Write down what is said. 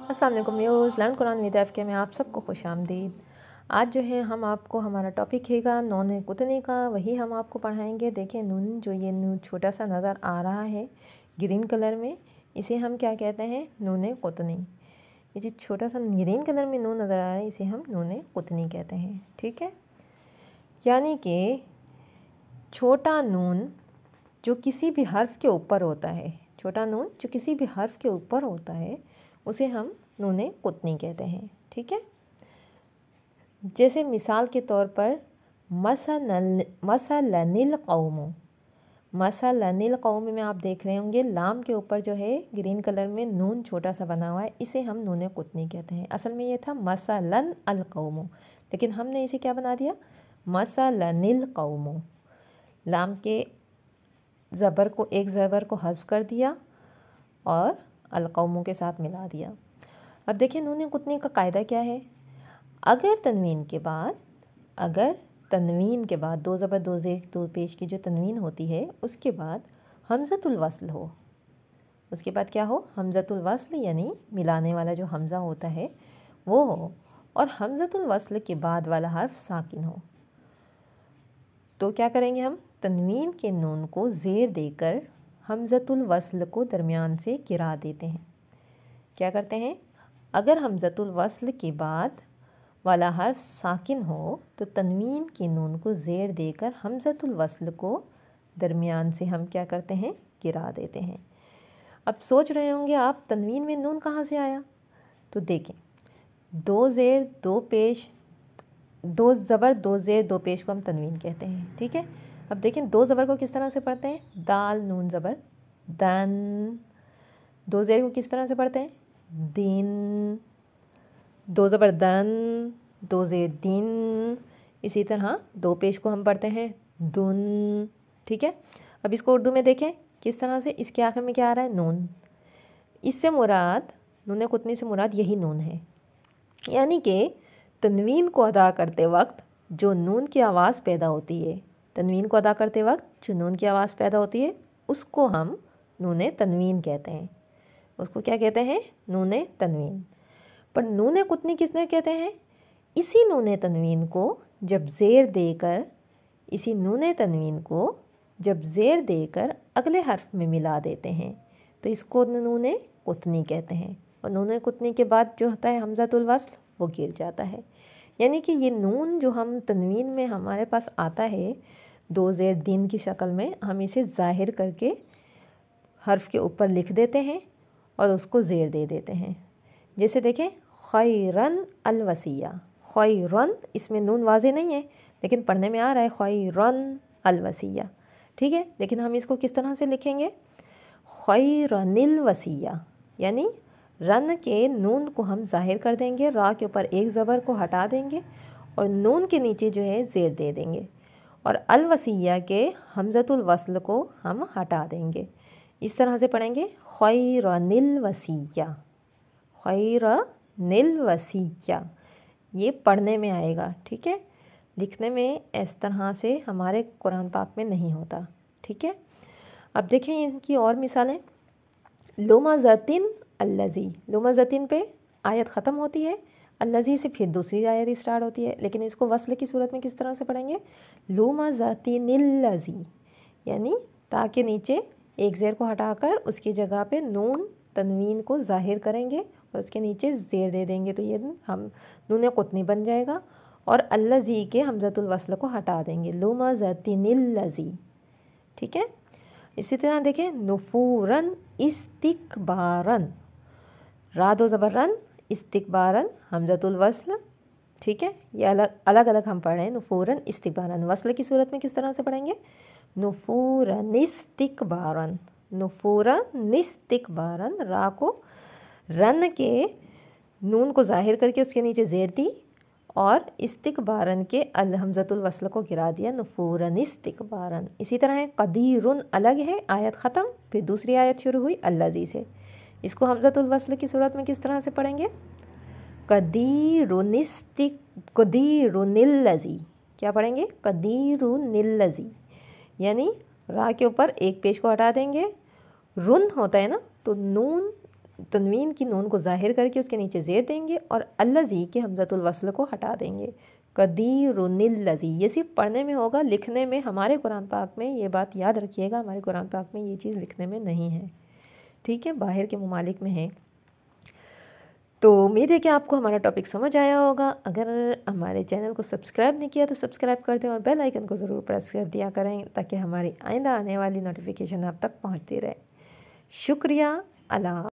अस्सलाम वालेकुम viewers, learn Quran with एफके में आप सबको खुश आमदीद। आज जो है हम आपको हमारा टॉपिक हैगा नून कुतनी का, वही हम आपको पढ़ाएंगे। देखें नून, जो ये नून छोटा सा नज़र आ रहा है ग्रीन कलर में, इसे हम क्या कहते हैं? नून कुतनी। ये जो छोटा सा ग्रीन कलर में नून नज़र आ रहा है, इसे हम नून कुतनी कहते हैं। ठीक है, यानी कि छोटा नून जो किसी भी हर्फ के ऊपर होता है, छोटा नून जो किसी भी हर्फ के ऊपर होता है, उसे हम नून कुतनी कहते हैं। ठीक है, जैसे मिसाल के तौर पर मसलनिल कौम, मसलनिल कौम में आप देख रहे होंगे लाम के ऊपर जो है ग्रीन कलर में नून छोटा सा बना हुआ है, इसे हम नून कुतनी कहते हैं। असल में ये था मसलन अल कौम, लेकिन हमने इसे क्या बना दिया? मसलनिल कौम। लाम के ज़बर को, एक ज़बर को हज़्फ़ कर दिया और अलकौमों के साथ मिला दिया। अब देखिए नून कुतनी का कायदा क्या है। अगर तनवीन के बाद दो ज़बर दो ज़ेर दो पेश की जो तनवीन होती है, उसके बाद हमज़तुल वस्ल हो, उसके बाद क्या हो? हमज़तुल वस्ल, यानी मिलाने वाला जो हमज़ा होता है वो हो, और हमज़तुल वस्ल के बाद वाला हर्फ साकिन हो, तो क्या करेंगे हम? तनवीन के नून को ज़ेर देकर हमज़तुल वस्ल को दरमियान से गिरा देते हैं। क्या करते हैं? अगर हमज़तुल वस्ल के बाद वाला हर्फ साकिन हो तो तनवीन के नून को ज़ेर देकर हमज़तुल वस्ल को दरमियान से हम क्या करते हैं? गिरा देते हैं। अब सोच रहे होंगे आप, तनवीन में नून कहाँ से आया? तो देखें, दो ज़ेर दो पेश, दो ज़बर दो ज़ेर दो पेश को हम तनवीन कहते हैं। ठीक है, अब देखें दो ज़बर को किस तरह से पढ़ते हैं? दाल नून ज़बर दन। दो ज़ेर को किस तरह से पढ़ते हैं? दिन। दो ज़बर दन, दो ज़ेर दिन। इसी तरह दो पेश को हम पढ़ते हैं दुन। ठीक है, अब इसको उर्दू में देखें किस तरह से, इसके आखिर में क्या आ रहा है? नून। इससे मुराद, नून कुतनी से मुराद यही नून है, यानी कि तनवीन को अदा करते वक्त जो नून की आवाज़ पैदा होती है, तनवीन को अदा करते वक्त जो नून की आवाज़ पैदा होती है, उसको हम नून तनवीन कहते हैं। उसको क्या कहते हैं? नून तनवीन। पर नून कुतनी किसने कहते हैं? इसी नून तनवीन को जब ज़ेर देकर, इसी नून तनवीन को जब ज़ेर देकर अगले हर्फ में मिला देते हैं तो इसको नून कुतनी कहते हैं। और नून कुतनी के बाद जो होता है हमज़तुल वस्ल, वो गिर जाता है। यानी कि ये नून जो हम तनवीन में हमारे पास आता है दो ज़ेर दिन की शक्ल में, हम इसे ज़ाहिर करके हर्फ के ऊपर लिख देते हैं और उसको ज़ेर दे देते हैं। जैसे देखें खैरन अलवसिया, खैरन, इसमें नून वाज़े नहीं है लेकिन पढ़ने में आ रहा है खैरन अलवसिया। ठीक है, लेकिन हम इसको किस तरह से लिखेंगे? खैरनिल वसिया, यानी रन के नून को हम ज़ाहिर कर देंगे, रा के ऊपर एक ज़बर को हटा देंगे और नून के नीचे जो है ज़ेर दे देंगे, और अलवसिया के हमज़तुल वस्ल को हम हटा देंगे। इस तरह से पढ़ेंगे खैरनिल वसिया, खैरनिल वसिया। ये पढ़ने में आएगा। ठीक है, लिखने में इस तरह से हमारे कुरान पाक में नहीं होता। ठीक है, अब देखें इनकी और मिसालें। लुमज़तिन अल्लज़ी, लुमज़तिन पे आयत ख़त्म होती है, अल्लज़ी से फिर दूसरी आयत स्टार्ट होती है, लेकिन इसको वस्ल की सूरत में किस तरह से पढ़ेंगे? लुमज़तिनिल्लज़ी, यानी ता के नीचे एक ज़ेर को हटाकर उसकी जगह पे नून तनवीन को ज़ाहिर करेंगे और उसके नीचे ज़ेर दे देंगे, तो ये हम नून कुतनी बन जाएगा। और अल्लज़ी के हमज़तुल वस्ल को हटा देंगे, लुमज़तिनिल्लज़ी। ठीक है, इसी तरह देखें नुफूरन इस्तिकबारन, रा दो ज़बर रन, इस्तिकबारन हमज़तुल वस्ल। ठीक है, ये अलग अलग हम पढ़ रहे हैं। नुफूरन इस्तिकबारन, वस्ल की सूरत में किस तरह से पढ़ेंगे? नुफूरन इस्तिकबारन, नुफूरन इस्तिकबारन। रा को, रन के नून को ज़ाहिर करके उसके नीचे ज़ेर दी और इस्तिकबारन के अल हमज़तुल वस्ल को गिरा दिया, नुफूरन इस्तिकबारन। इसी तरह है कदीरुन, अलग है, आयत ख़त्म, फिर दूसरी आयत शुरू हुई अल्लज़ी से। इसको हमज़तुल वस्ल की सूरत में किस तरह से पढ़ेंगे? कदीरुनिल्लज़ी। क्या पढ़ेंगे? कदीरुनिल्लज़ी, यानी रा के ऊपर एक पेश को हटा देंगे रुन होता है ना, तो नून तनवीन की नून को ज़ाहिर करके उसके नीचे ज़ेर देंगे और अल्लज़ी के हमज़तुल वस्ल को हटा देंगे। कदीरुनिल्लज़ी, ये सिर्फ पढ़ने में होगा, लिखने में हमारे कुरान पाक में, ये बात याद रखिएगा, हमारे कुरान पाक में ये चीज़ लिखने में नहीं है, ठीक है, बाहर के ममालिक में है। तो उम्मीद है कि आपको हमारा टॉपिक समझ आया होगा। अगर हमारे चैनल को सब्सक्राइब नहीं किया तो सब्सक्राइब कर दें और बेल आइकन को ज़रूर प्रेस कर दिया करें ताकि हमारी आइंदा आने वाली नोटिफिकेशन आप तक पहुंचती रहे। शुक्रिया। अल्लाह।